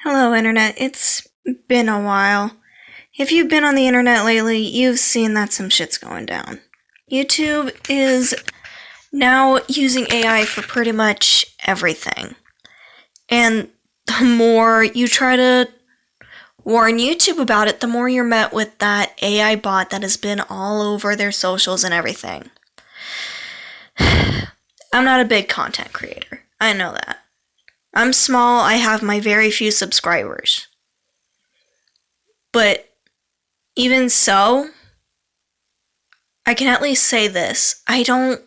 Hello, Internet. It's been a while. If you've been on the Internet lately, you've seen that some shit's going down. YouTube is now using AI for pretty much everything. And the more you try to warn YouTube about it, the more you're met with that AI bot that has been all over their socials and everything. I'm not a big content creator. I know that. I'm small, I have my very few subscribers. But even so, I can at least say this. I don't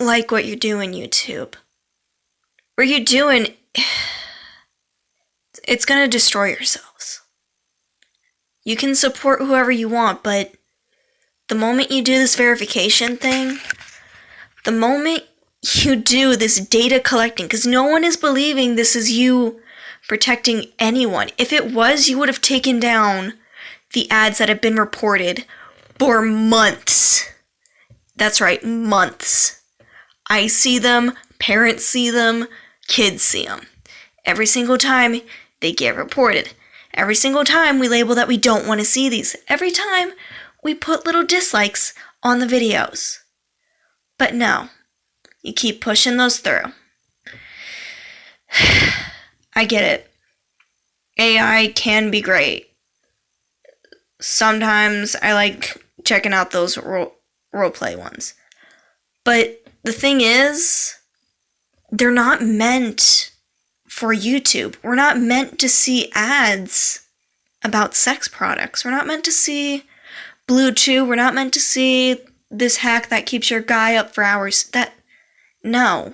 like what you're doing, YouTube. What you're doing, it's gonna destroy yourselves. You can support whoever you want, but the moment you do this verification thing, the moment you do this data collecting, because no one is believing this is you protecting anyone. If it was, you would have taken down the ads that have been reported for months. That's right, months. I see them, parents see them, kids see them. Every single time they get reported. Every single time we label that we don't want to see these. Every time we put little dislikes on the videos. But no. You keep pushing those through. I get it. AI can be great. Sometimes I like checking out those roleplay ones. But the thing is, they're not meant for YouTube. We're not meant to see ads about sex products. We're not meant to see Blue Chew. We're not meant to see this hack that keeps your guy up for hours. No,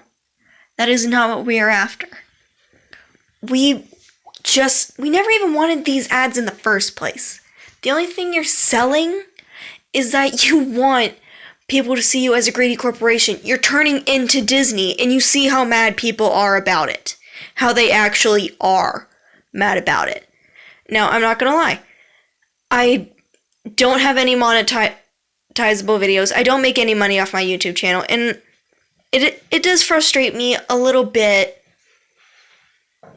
that is not what we are after. We never even wanted these ads in the first place. The only thing you're selling is that you want people to see you as a greedy corporation. You're turning into Disney, and you see how mad people are about it. How they actually are mad about it. Now, I'm not gonna lie. I don't have any monetizable videos. I don't make any money off my YouTube channel, and it does frustrate me a little bit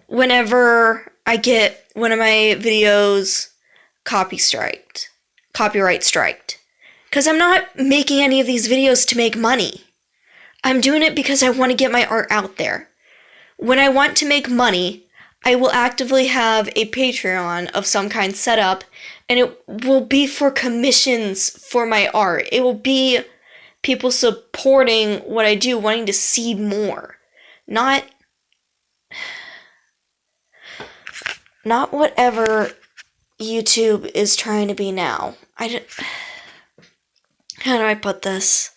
whenever I get one of my videos copyright striked. Because I'm not making any of these videos to make money. I'm doing it because I want to get my art out there. When I want to make money, I will actively have a Patreon of some kind set up, and it will be for commissions for my art. It will be people supporting what I do, wanting to see more. Not whatever YouTube is trying to be now. How do I put this?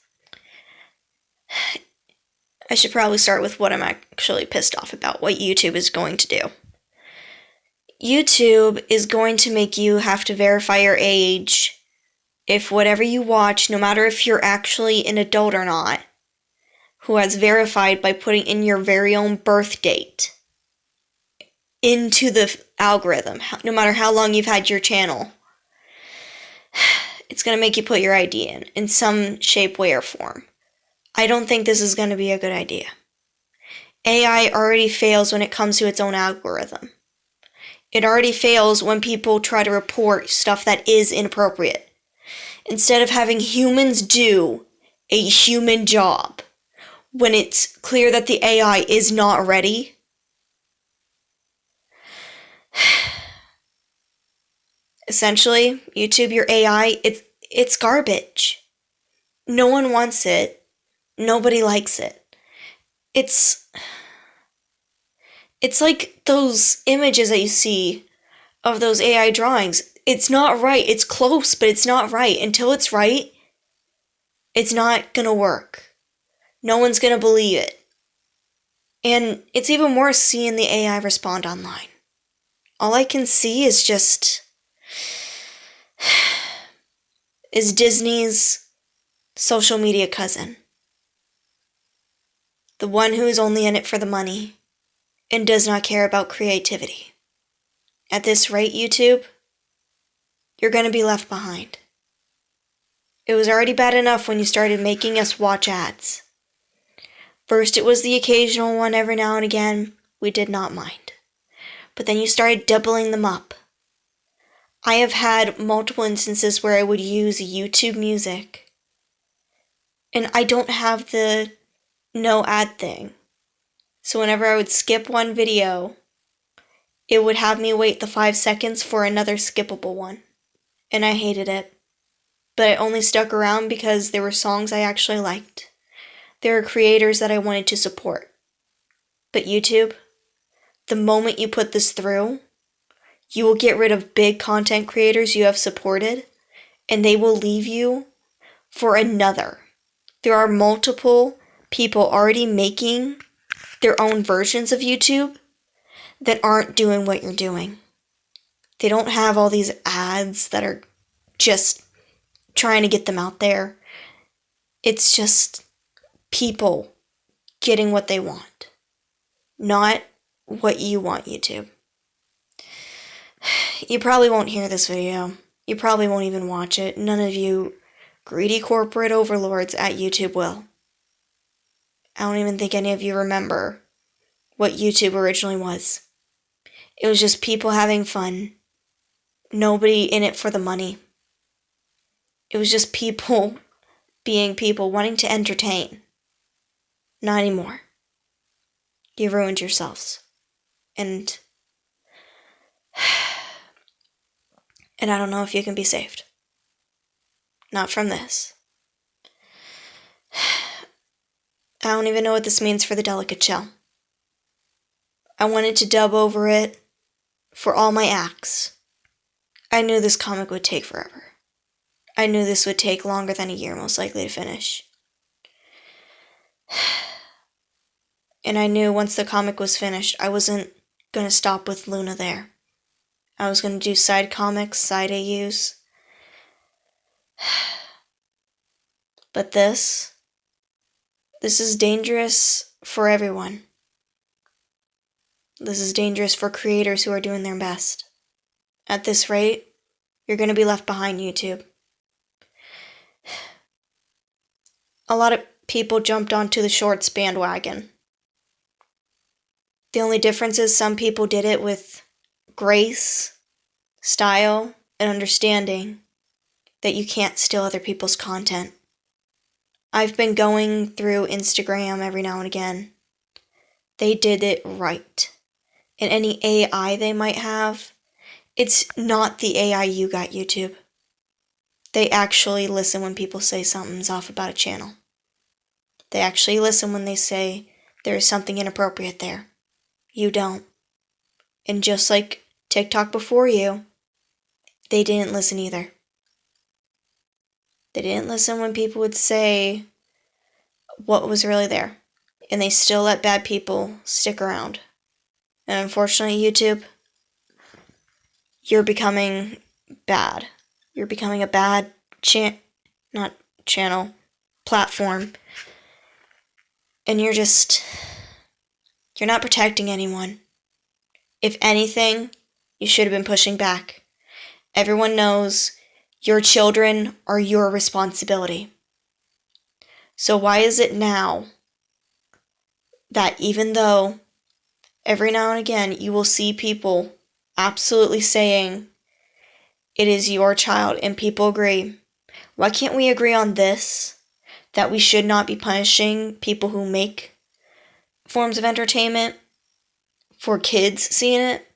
I should probably start with what I'm actually pissed off about, what YouTube is going to do. YouTube is going to make you have to verify your age if whatever you watch, no matter if you're actually an adult or not, who has verified by putting in your very own birth date into the algorithm, no matter how long you've had your channel, it's going to make you put your ID in some shape, way, or form. I don't think this is going to be a good idea. AI already fails when it comes to its own algorithm. It already fails when people try to report stuff that is inappropriate. Instead of having humans do a human job when it's clear that the AI is not ready, essentially, YouTube, your AI, it's garbage. No one wants it. Nobody likes it. It's like those images that you see of those AI drawings. It's not right. It's close, but it's not right. Until it's right, it's not gonna work. No one's gonna believe it. And it's even worse seeing the AI respond online. All I can see is is Disney's social media cousin. The one who is only in it for the money and does not care about creativity. At this rate, YouTube, you're going to be left behind. It was already bad enough when you started making us watch ads. First, it was the occasional one every now and again. We did not mind. but then you started doubling them up. I have had multiple instances where I would use YouTube Music, and I don't have the no ad thing. So whenever I would skip one video, it would have me wait the 5 seconds for another skippable one. And I hated it. But I only stuck around because there were songs I actually liked. There are creators that I wanted to support. But YouTube, the moment you put this through, you will get rid of big content creators you have supported, and they will leave you for another. There are multiple people already making their own versions of YouTube that aren't doing what you're doing. They don't have all these ads that are just trying to get them out there. It's just people getting what they want, not what you want, YouTube. You probably won't hear this video. You probably won't even watch it. None of you greedy corporate overlords at YouTube will. I don't even think any of you remember what YouTube originally was. It was just people having fun. Nobody in it for the money. It was just people being people, wanting to entertain. Not anymore. You ruined yourselves. And I don't know if you can be saved. Not from this. I don't even know what this means for the delicate shell. I wanted to dub over it for all my acts. I knew this comic would take forever. I knew this would take longer than a year, most likely, to finish. And I knew once the comic was finished, I wasn't going to stop with Luna there. I was going to do side comics, side AUs. But this is dangerous for everyone. This is dangerous for creators who are doing their best. At this rate, you're going to be left behind, YouTube. A lot of people jumped onto the shorts bandwagon. The only difference is some people did it with grace, style, and understanding that you can't steal other people's content. I've been going through Instagram every now and again. They did it right. And any AI they might have, it's not the AI you got, YouTube. They actually listen when people say something's off about a channel. They actually listen when they say there is something inappropriate there. You don't. And just like TikTok before you, they didn't listen either. They didn't listen when people would say what was really there. And they still let bad people stick around. And unfortunately, YouTube, you're becoming bad. You're becoming a bad platform. And you're not protecting anyone. If anything, you should have been pushing back. Everyone knows your children are your responsibility. So why is it now that even though every now and again you will see people absolutely saying it is your child and people agree, why can't we agree on this? That we should not be punishing people who make forms of entertainment for kids seeing it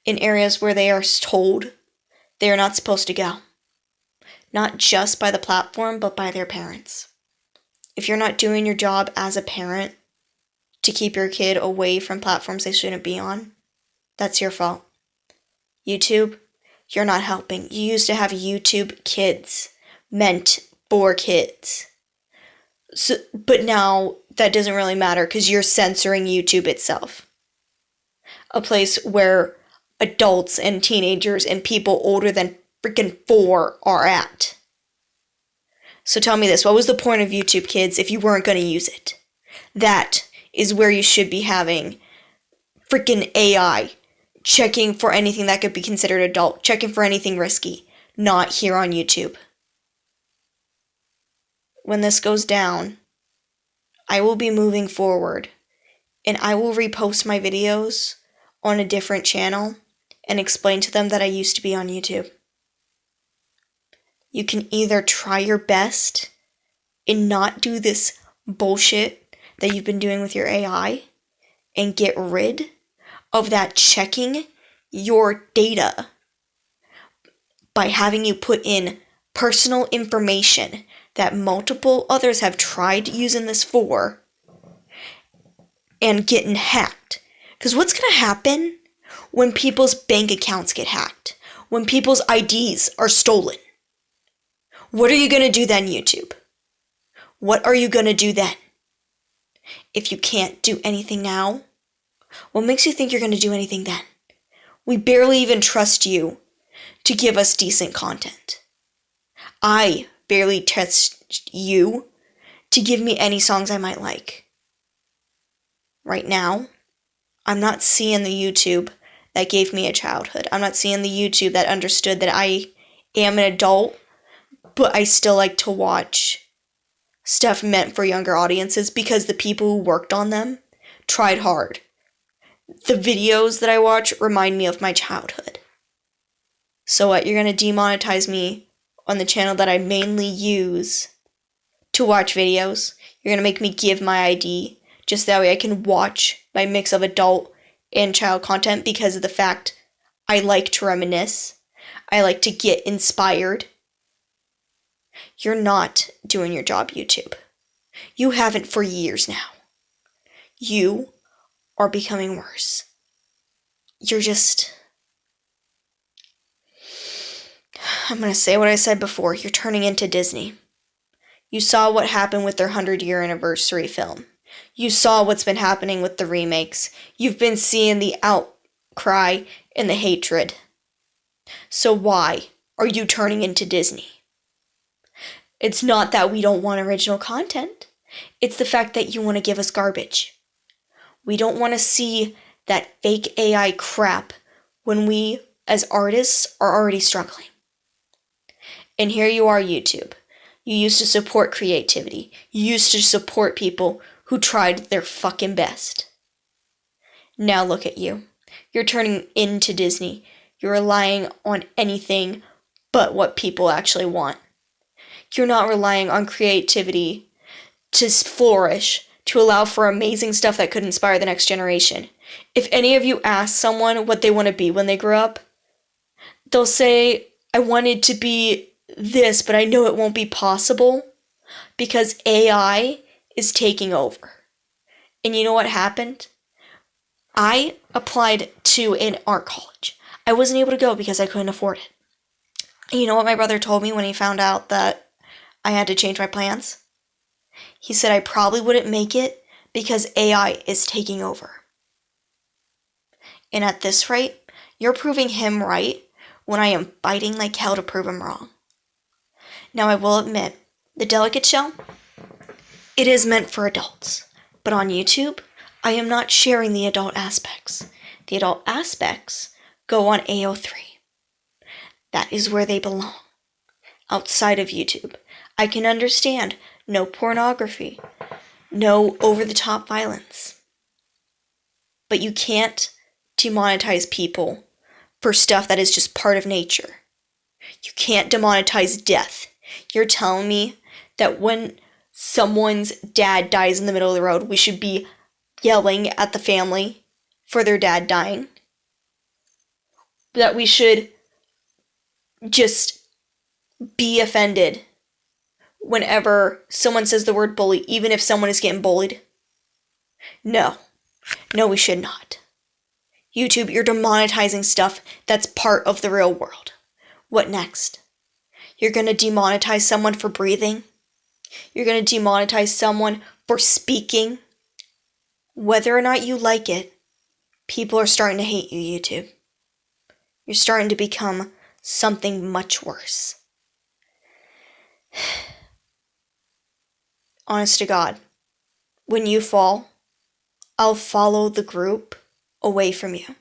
in areas where they are told they are not supposed to go. Not just by the platform, but by their parents. If you're not doing your job as a parent to keep your kid away from platforms they shouldn't be on, that's your fault. YouTube, you're not helping. You used to have YouTube Kids, meant for kids. So, but now that doesn't really matter because you're censoring YouTube itself. A place where adults and teenagers and people older than freaking 4 are at. So tell me this, what was the point of YouTube Kids if you weren't going to use it? That is where you should be having freaking AI checking for anything that could be considered adult, checking for anything risky, not here on YouTube. When this goes down, I will be moving forward and I will repost my videos on a different channel and explain to them that I used to be on YouTube. You can either try your best and not do this bullshit that you've been doing with your AI and get rid of that checking your data by having you put in personal information that multiple others have tried using this for and getting hacked. Because what's going to happen when people's bank accounts get hacked? When people's IDs are stolen? What are you going to do then, YouTube? What are you going to do then? If you can't do anything now, what makes you think you're going to do anything then? We barely even trust you to give us decent content. I barely trust you to give me any songs I might like. Right now, I'm not seeing the YouTube that gave me a childhood. I'm not seeing the YouTube that understood that I am an adult, but I still like to watch stuff meant for younger audiences because the people who worked on them tried hard. The videos that I watch remind me of my childhood. So what, you're going to demonetize me on the channel that I mainly use to watch videos? You're going to make me give my ID just that way I can watch my mix of adult and child content because of the fact I like to reminisce. I like to get inspired. You're not doing your job, YouTube. You haven't for years now. You are becoming worse. You're just... I'm going to say what I said before. You're turning into Disney. You saw what happened with their 100-year anniversary film. You saw what's been happening with the remakes. You've been seeing the outcry and the hatred. So why are you turning into Disney? It's not that we don't want original content. It's the fact that you want to give us garbage. We don't want to see that fake AI crap when we, as artists, are already struggling. And here you are, YouTube. You used to support creativity. You used to support people who tried their fucking best. Now look at you. You're turning into Disney. You're relying on anything but what people actually want. You're not relying on creativity to flourish, to allow for amazing stuff that could inspire the next generation. If any of you ask someone what they want to be when they grow up, they'll say, I wanted to be this, but I know it won't be possible because AI is taking over. And you know what happened? I applied to an art college. I wasn't able to go because I couldn't afford it. And you know what my brother told me when he found out that I had to change my plans? He said I probably wouldn't make it because AI is taking over. And at this rate, you're proving him right when I am fighting like hell to prove him wrong. Now I will admit, the Delicate Shell, it is meant for adults. But on YouTube, I am not sharing the adult aspects. The adult aspects go on AO3. That is where they belong. Outside of YouTube, I can understand no pornography, no over-the-top violence. But you can't demonetize people for stuff that is just part of nature. You can't demonetize death. You're telling me that when someone's dad dies in the middle of the road, we should be yelling at the family for their dad dying? That we should just be offended whenever someone says the word bully, even if someone is getting bullied? No. No, we should not. YouTube, you're demonetizing stuff that's part of the real world. What next? You're going to demonetize someone for breathing? You're going to demonetize someone for speaking? Whether or not you like it, people are starting to hate you, YouTube. You're starting to become something much worse. Honest to God, when you fall, I'll follow the group away from you.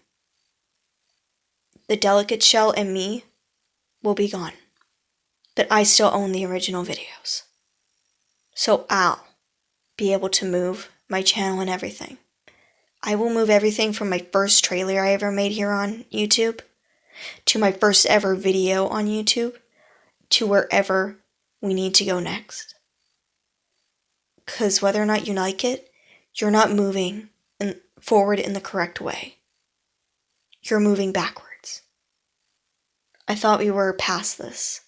The Delicate Shell and me will be gone. But I still own the original videos. So I'll be able to move my channel and everything. I will move everything from my first trailer I ever made here on YouTube to my first ever video on YouTube to wherever we need to go next. Because whether or not you like it, you're not moving forward in the correct way. You're moving backwards. I thought we were past this.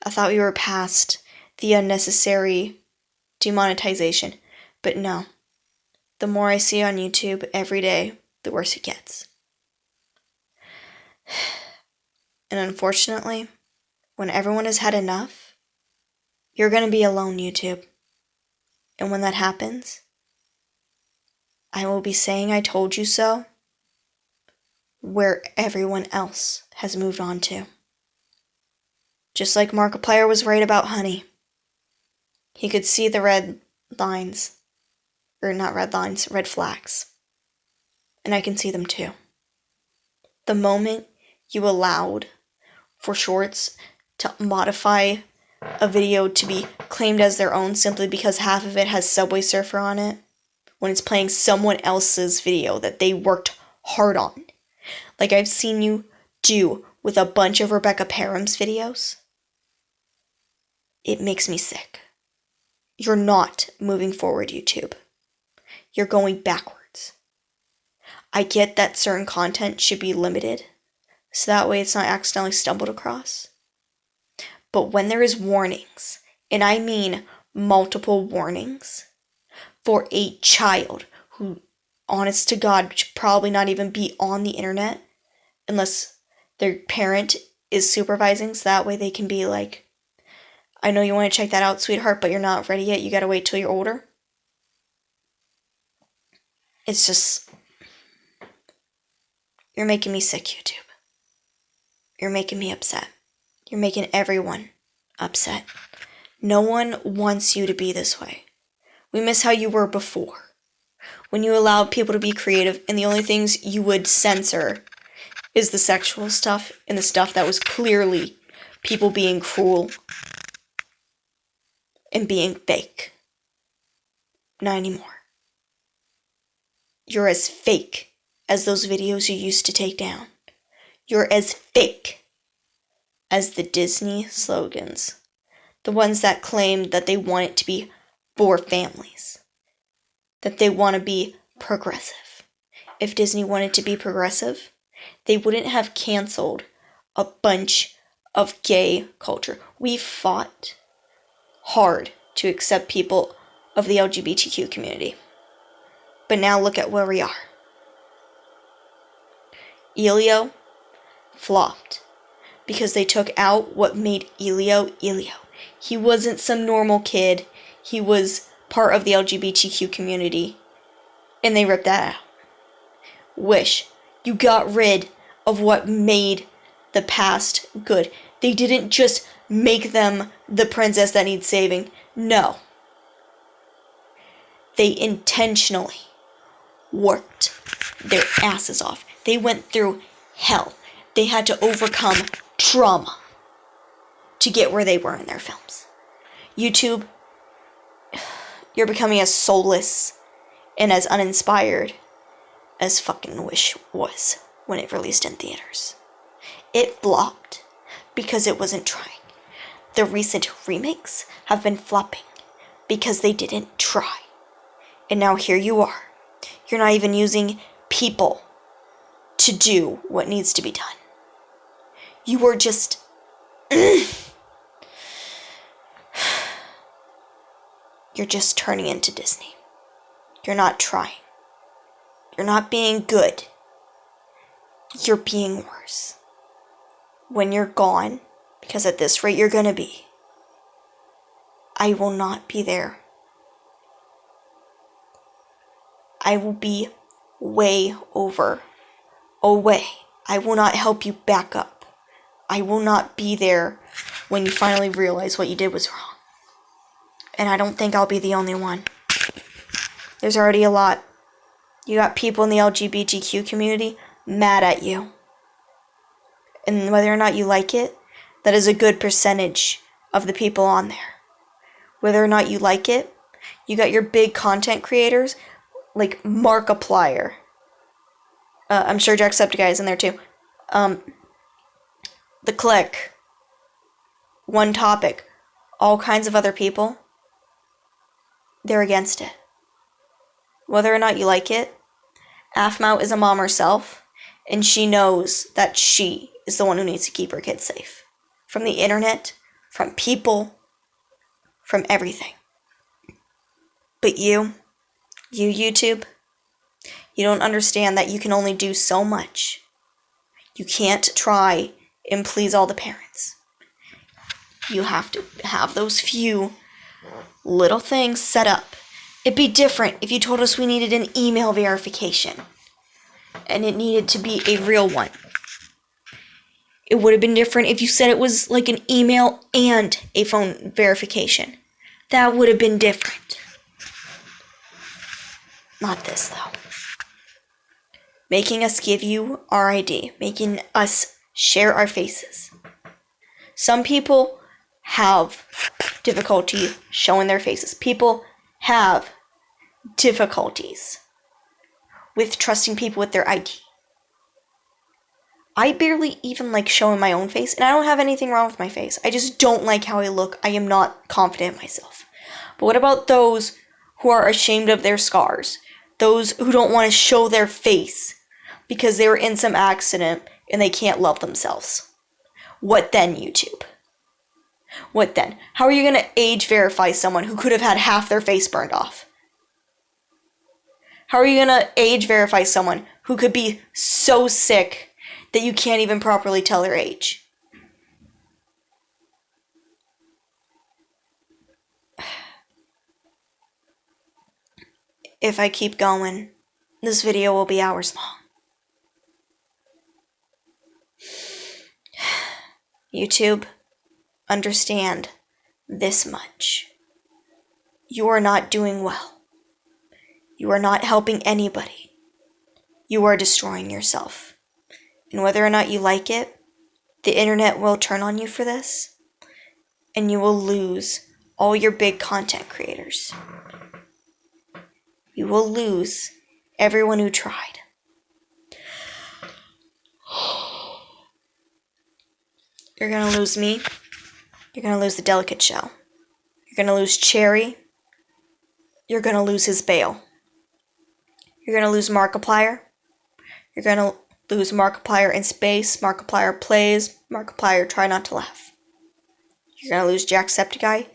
I thought we were past the unnecessary demonetization. But no. The more I see on YouTube every day, the worse it gets. And unfortunately, when everyone has had enough, you're going to be alone, YouTube. And when that happens, I will be saying I told you so where everyone else has moved on to. Just like Markiplier was right about Honey. He could see the red lines. Or not red lines, red flags. And I can see them too. The moment you allowed for shorts to modify a video to be claimed as their own simply because half of it has Subway Surfer on it, when it's playing someone else's video that they worked hard on, like I've seen you do with a bunch of Rebecca Parham's videos, it makes me sick. You're not moving forward, YouTube. You're going backwards. I get that certain content should be limited, so that way it's not accidentally stumbled across. But when there is warnings, and I mean multiple warnings, for a child who, honest to God, should probably not even be on the internet unless their parent is supervising, so that way they can be like, I know you want to check that out, sweetheart, but you're not ready yet. You gotta wait till you're older. It's just, you're making me sick, YouTube. You're making me upset. You're making everyone upset. No one wants you to be this way. We miss how you were before, when you allowed people to be creative and the only things you would censor is the sexual stuff and the stuff that was clearly people being cruel and being fake. Not anymore. You're as fake as those videos you used to take down. You're as fake as the Disney slogans. The ones that claimed that they want it to be for families. That they want to be progressive. If Disney wanted to be progressive, they wouldn't have canceled a bunch of gay culture. We fought hard to accept people of the LGBTQ community. But now look at where we are. Elio flopped because they took out what made Elio Elio. He wasn't some normal kid. He was part of the LGBTQ community. And they ripped that out. Wish you got rid of what made the past good. They didn't just make them the princess that needs saving. No. They intentionally worked their asses off. They went through hell. They had to overcome trauma to get where they were in their films. YouTube, you're becoming as soulless and as uninspired as fucking Wish was when it released in theaters. It flopped because it wasn't trying. The recent remakes have been flopping because they didn't try. And now here you are. You're not even using people to do what needs to be done. You are just... You're just turning into Disney. You're not trying. You're not being good. You're being worse. When you're gone, because at this rate you're gonna be, I will not be there. I will be way away. I will not help you back up. I will not be there when you finally realize what you did was wrong. And I don't think I'll be the only one. There's already a lot. You got people in the LGBTQ community mad at you. And whether or not you like it, that is a good percentage of the people on there. Whether or not you like it, you got your big content creators like Markiplier. I'm sure Jacksepticeye is in there too. The Click, One Topic, all kinds of other people, they're against it. Whether or not you like it, Afmau is a mom herself, and she knows that she is the one who needs to keep her kids safe. From the internet, from people, from everything. But you YouTube, you don't understand that you can only do so much. You can't try and please all the parents. You have to have those few little things set up. It'd be different if you told us we needed an email verification and it needed to be a real one. It would have been different if you said it was like an email and a phone verification. That would have been different. Not this, though. Making us give you our ID. Making us share our faces. Some people have difficulty showing their faces. People have difficulties with trusting people with their ID. I barely even like showing my own face, and I don't have anything wrong with my face. I just don't like how I look. I am not confident in myself. But what about those who are ashamed of their scars? Those who don't want to show their face because they were in some accident and they can't love themselves. What then, YouTube? What then? How are you going to age verify someone who could have had half their face burned off? How are you going to age verify someone who could be so sick that you can't even properly tell their age? If I keep going, this video will be hours long. YouTube, understand this much. You are not doing well. You are not helping anybody. You are destroying yourself. And whether or not you like it, the internet will turn on you for this, and you will lose all your big content creators. You will lose everyone who tried. You're going to lose me. You're going to lose the Delicate Shell. You're going to lose Cherry. You're going to lose his bail. You're going to lose Markiplier. You're going to lose Markiplier in space. Markiplier plays. Markiplier try not to laugh. You're going to lose Jacksepticeye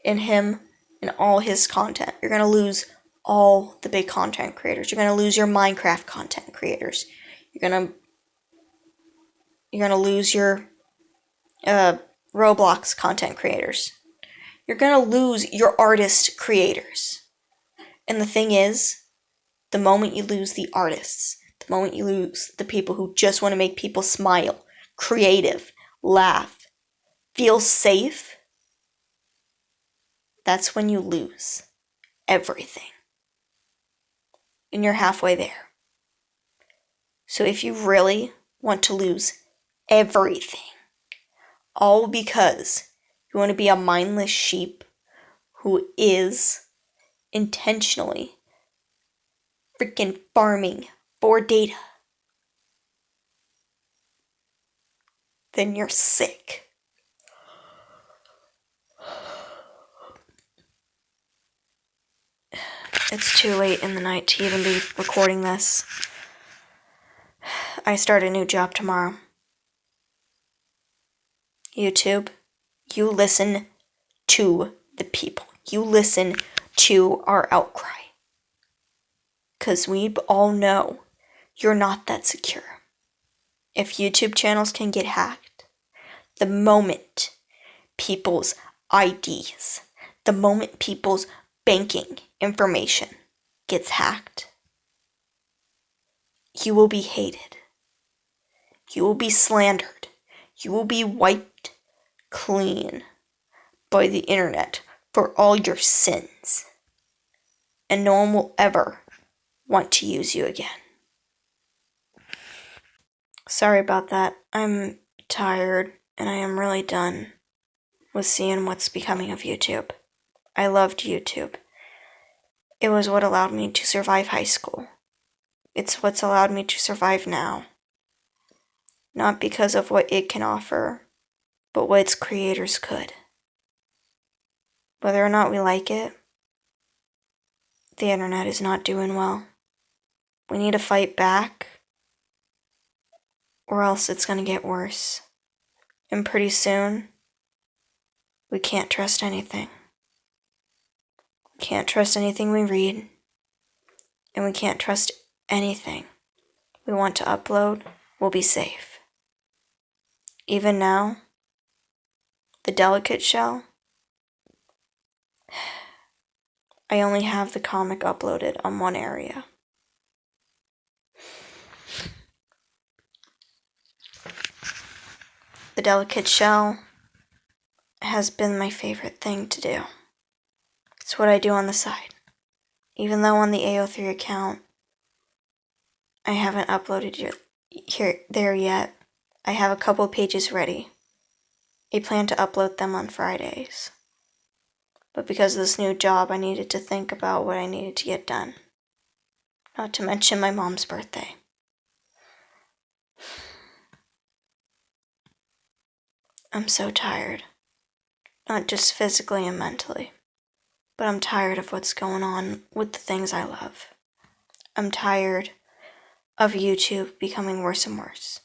and him and all his content. You're going to lose all the big content creators. You're going to lose your Minecraft content creators. You're going to lose your Roblox content creators. You're going to lose your artist creators. And the thing is, the moment you lose the artists, the moment you lose the people who just want to make people smile, creative, laugh, feel safe, that's when you lose everything. And you're halfway there. So if you really want to lose everything, all because you want to be a mindless sheep who is intentionally freaking farming for data, then you're sick. It's too late in the night to even be recording this. I start a new job tomorrow. YouTube, you listen to the people. You listen to our outcry. Because we all know you're not that secure. If YouTube channels can get hacked, the moment people's IDs, the moment people's banking information gets hacked, you will be hated. You will be slandered. You will be wiped clean by the internet for all your sins. And no one will ever want to use you again. Sorry about that. I'm tired and I am really done with seeing what's becoming of YouTube. I loved YouTube. It was what allowed me to survive high school. It's what's allowed me to survive now. Not because of what it can offer, but what its creators could. Whether or not we like it, the internet is not doing well. We need to fight back, or else it's going to get worse. And pretty soon, we can't trust anything. We can't trust anything we read, and we can't trust anything we want to upload will be safe. Even now, the delicate shell, I only have the comic uploaded on one area. The delicate shell has been my favorite thing to do. It's what I do on the side. Even though on the AO3 account, I haven't uploaded there yet, I have a couple pages ready. I plan to upload them on Fridays. But because of this new job, I needed to think about what I needed to get done. Not to mention my mom's birthday. I'm so tired. Not just physically and mentally, but I'm tired of what's going on with the things I love. I'm tired of YouTube becoming worse and worse.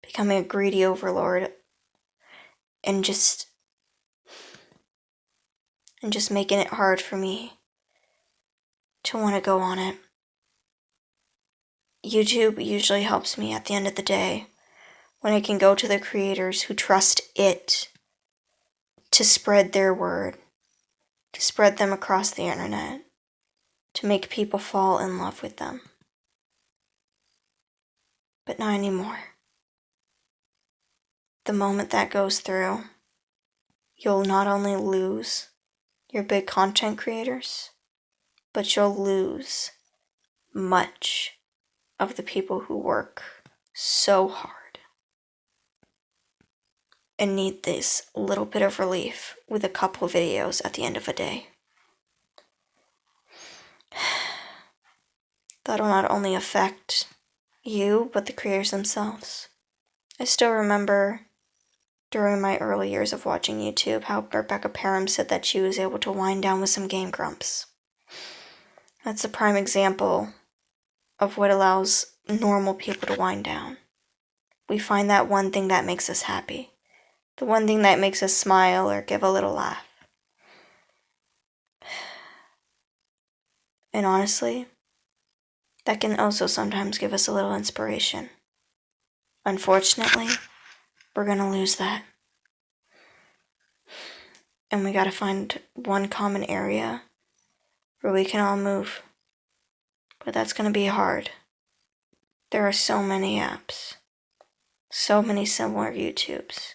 Becoming a greedy overlord and just making it hard for me to want to go on it. YouTube usually helps me at the end of the day when I can go to the creators who trust it to spread their word, to spread them across the internet, to make people fall in love with them. But not anymore. The moment that goes through, you'll not only lose your big content creators, but you'll lose much of the people who work so hard and need this little bit of relief with a couple videos at the end of a day. That'll not only affect you, but the creators themselves. I still remember during my early years of watching YouTube how Rebecca Parham said that she was able to wind down with some Game Grumps. That's a prime example of what allows normal people to wind down. We find that one thing that makes us happy. The one thing that makes us smile or give a little laugh. And honestly, that can also sometimes give us a little inspiration. Unfortunately, we're gonna lose that. And we gotta find one common area where we can all move. But that's gonna be hard. There are so many apps. So many similar YouTubes.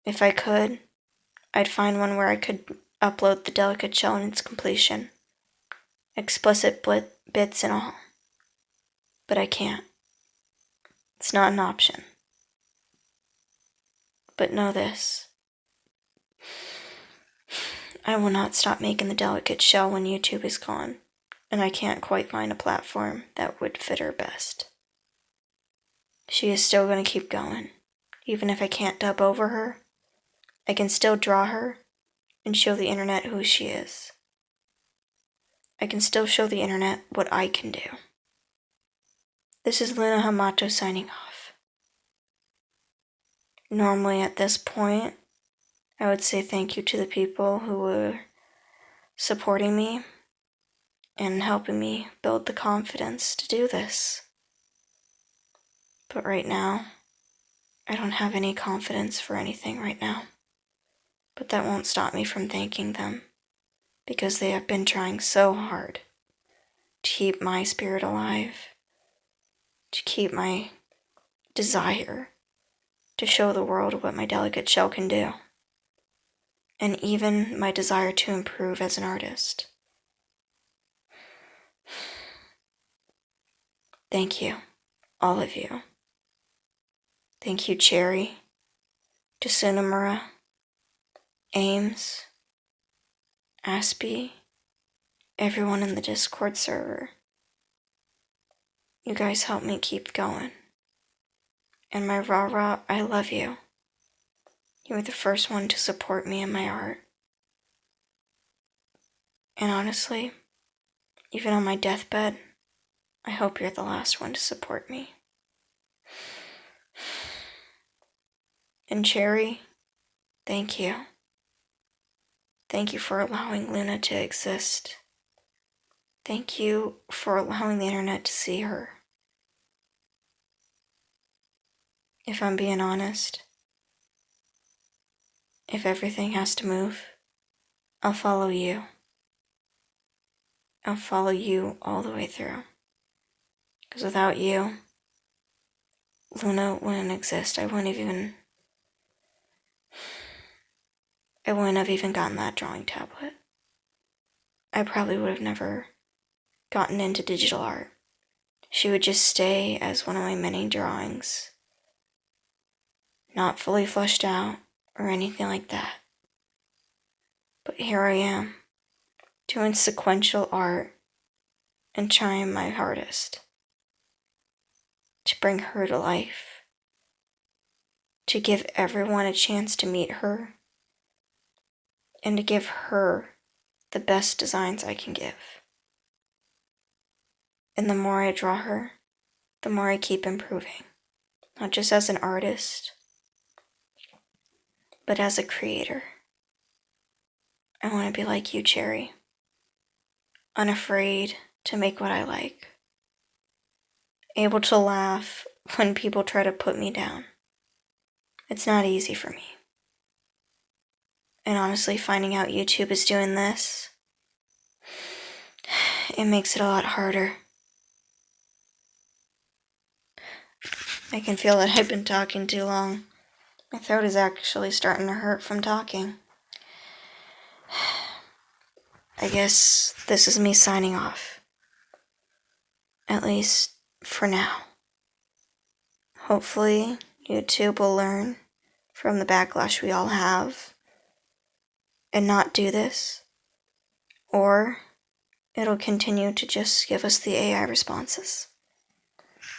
If I could, I'd find one where I could upload the delicate shell in its completion. Explicit bits and all. But I can't. It's not an option. But know this. I will not stop making the delicate shell when YouTube is gone, and I can't quite find a platform that would fit her best. She is still going to keep going. Even if I can't dub over her, I can still draw her and show the internet who she is. I can still show the internet what I can do. This is Luna Hamato signing off. Normally at this point, I would say thank you to the people who were supporting me and helping me build the confidence to do this. But right now, I don't have any confidence for anything right now. But that won't stop me from thanking them, because they have been trying so hard to keep my spirit alive, to keep my desire to show the world what my delicate shell can do, and even my desire to improve as an artist. Thank you, all of you. Thank you, Cherry, Tsunamura, Ames, Aspie, everyone in the Discord server. You guys help me keep going. And my rah-rah, I love you. You were the first one to support me in my art. And honestly, even on my deathbed, I hope you're the last one to support me. And Cherry, thank you. Thank you for allowing Luna to exist. Thank you for allowing the internet to see her. If I'm being honest, if everything has to move, I'll follow you. I'll follow you all the way through. Because without you, Luna wouldn't exist. I wouldn't have even gotten that drawing tablet. I probably would have never gotten into digital art. She would just stay as one of my many drawings. Not fully fleshed out or anything like that. But here I am, doing sequential art and trying my hardest to bring her to life, to give everyone a chance to meet her, and to give her the best designs I can give. And the more I draw her, the more I keep improving, not just as an artist, but as a creator. I want to be like you, Cherry, unafraid to make what I like, able to laugh when people try to put me down. It's not easy for me. And honestly, finding out YouTube is doing this, it makes it a lot harder. I can feel that I've been talking too long. My throat is actually starting to hurt from talking. I guess this is me signing off. At least for now. Hopefully, YouTube will learn from the backlash we all have and not do this. Or it'll continue to just give us the AI responses.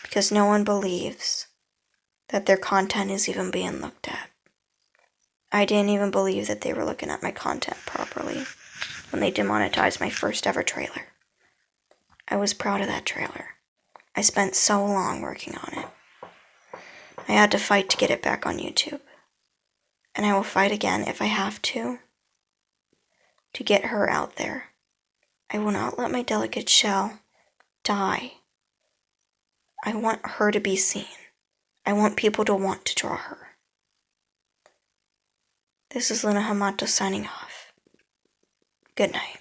Because no one believes that their content is even being looked at. I didn't even believe that they were looking at my content properly when they demonetized my first ever trailer. I was proud of that trailer. I spent so long working on it. I had to fight to get it back on YouTube. And I will fight again if I have to get her out there. I will not let my delicate shell die. I want her to be seen. I want people to want to draw her. This is Luna Hamato signing off. Good night.